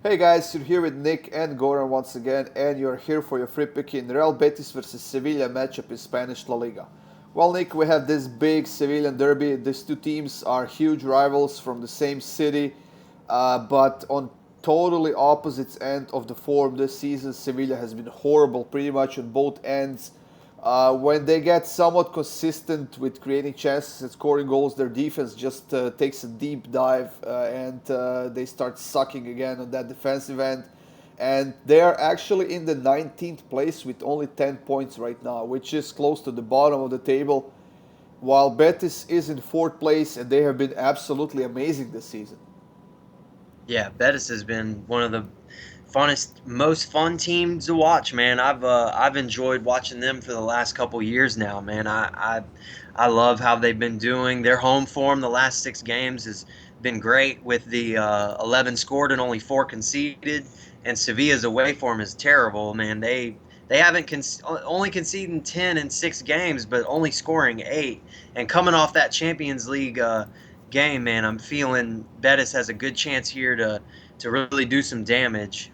Hey guys, you're here with Nick and Goran once again, and you're here for your free pick in Real Betis versus Sevilla matchup in Spanish La Liga. Well, Nick, we have this big Sevillan derby. These two teams are huge rivals from the same city, but on totally opposite end of the form this season. Sevilla has been horrible pretty much on both ends. When they get somewhat consistent with creating chances and scoring goals, their defense just takes a deep dive and they start sucking again on that defensive end. And they are actually in the 19th place with only 10 points right now, which is close to the bottom of the table, while Betis is in 4th place and they have been absolutely amazing this season. Yeah, Betis has been one of the most fun teams to watch, man. I've enjoyed watching them for the last couple years now, man. I love how they've been doing. Their home form the last 6 games has been great with the 11 scored and only 4 conceded, and Sevilla's away form is terrible, man. They haven't only conceding 10 in 6 games, but only scoring 8. And coming off that Champions League game, man, I'm feeling Betis has a good chance here to really do some damage.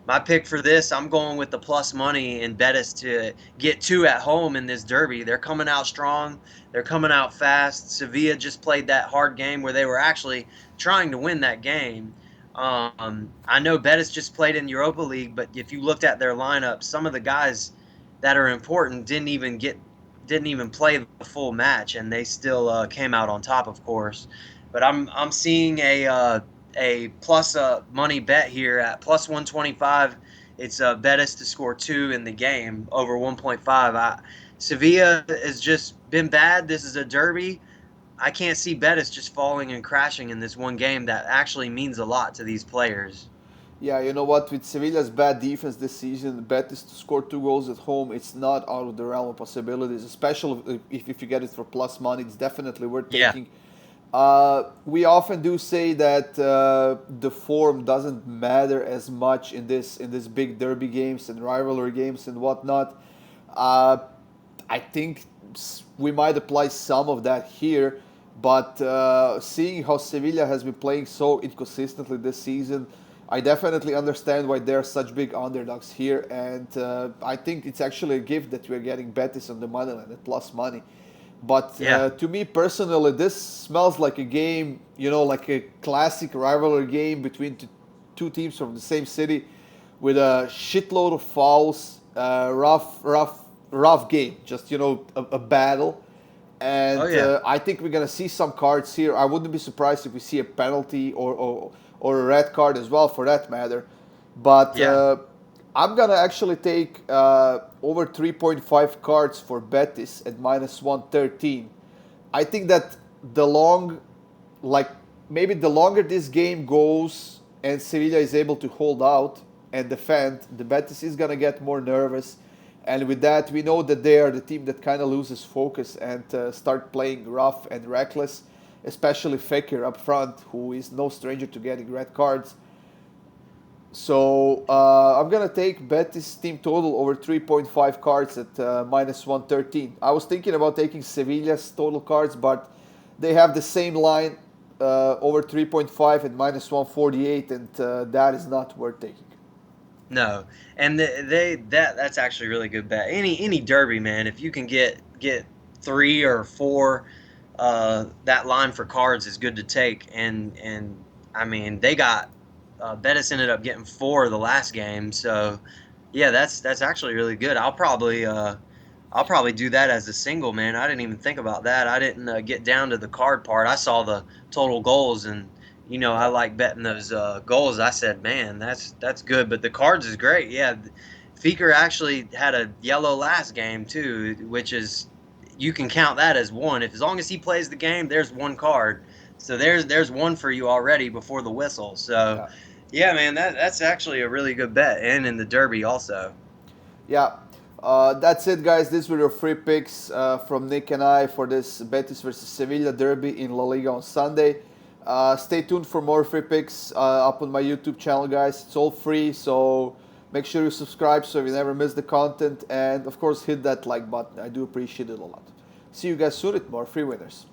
My pick for this, I'm going with the plus money in Betis to get 2 at home in this derby. They're coming out strong. They're coming out fast. Sevilla just played that hard game where they were actually trying to win that game. I know Betis just played in Europa League, but if you looked at their lineup, some of the guys that are important didn't even play the full match, and they still came out on top, of course. But I'm seeing a plus money bet here at plus 125. It's Betis to score 2 in the game over 1.5. Sevilla has just been bad. This is a derby. I can't see Betis just falling and crashing in this one game that actually means a lot to these players. Yeah, you know what? With Sevilla's bad defense this season, Betis to score 2 goals at home, it's not out of the realm of possibilities, especially if you get it for plus money. It's definitely worth Yeah, taking. We often do say that the form doesn't matter as much in this big derby games and rivalry games and whatnot. Uh, I think we might apply some of that here, but seeing how Sevilla has been playing so inconsistently this season, I definitely understand why they're such big underdogs here, and I think it's actually a gift that we're getting Betis on the money line at plus money. But yeah. to me personally, this smells like a game, like a classic rivalry game between two teams from the same city with a shitload of fouls, rough game, just, a battle. Oh And yeah, I think we're going to see some cards here. I wouldn't be surprised if we see a penalty or a red card as well, for that matter. But yeah. I'm gonna actually take over 3.5 cards for Betis at minus 113. I think that the long, like maybe the longer this game goes and Sevilla is able to hold out and defend, the Betis is gonna get more nervous. And with that, we know that they are the team that kind of loses focus and start playing rough and reckless, especially Fekir up front, who is no stranger to getting red cards. So I'm gonna take Betis team total over 3.5 cards at minus 113. I was thinking about taking Sevilla's total cards, but they have the same line over 3.5 at minus 148, and that is not worth taking. No, and that's actually a really good bet. Any derby, man, if you can get 3 or 4, that line for cards is good to take. And I mean they got Betis ended up getting 4 the last game, so yeah, that's actually really good. I'll probably do that as a single, man. I didn't even think about that. I didn't get down to the card part. I saw the total goals, and I Yeah. like betting those goals. I said, man, that's good. But the cards is great. Yeah, Feker actually had a yellow last game too, which is you can count that as one. If as long as he plays the game, there's one card. So there's one for you already before the whistle. So Yeah. yeah, man, that's actually a really good bet, and in the Derby also. Yeah. That's it, guys. These were your free picks from Nick and I for this Betis versus Sevilla derby in La Liga on Sunday. Stay tuned for more free picks up on my YouTube channel, guys. It's all free, so make sure you subscribe so you never miss the content. And of course, hit that like button. I do appreciate it a lot. See you guys soon with more free winners.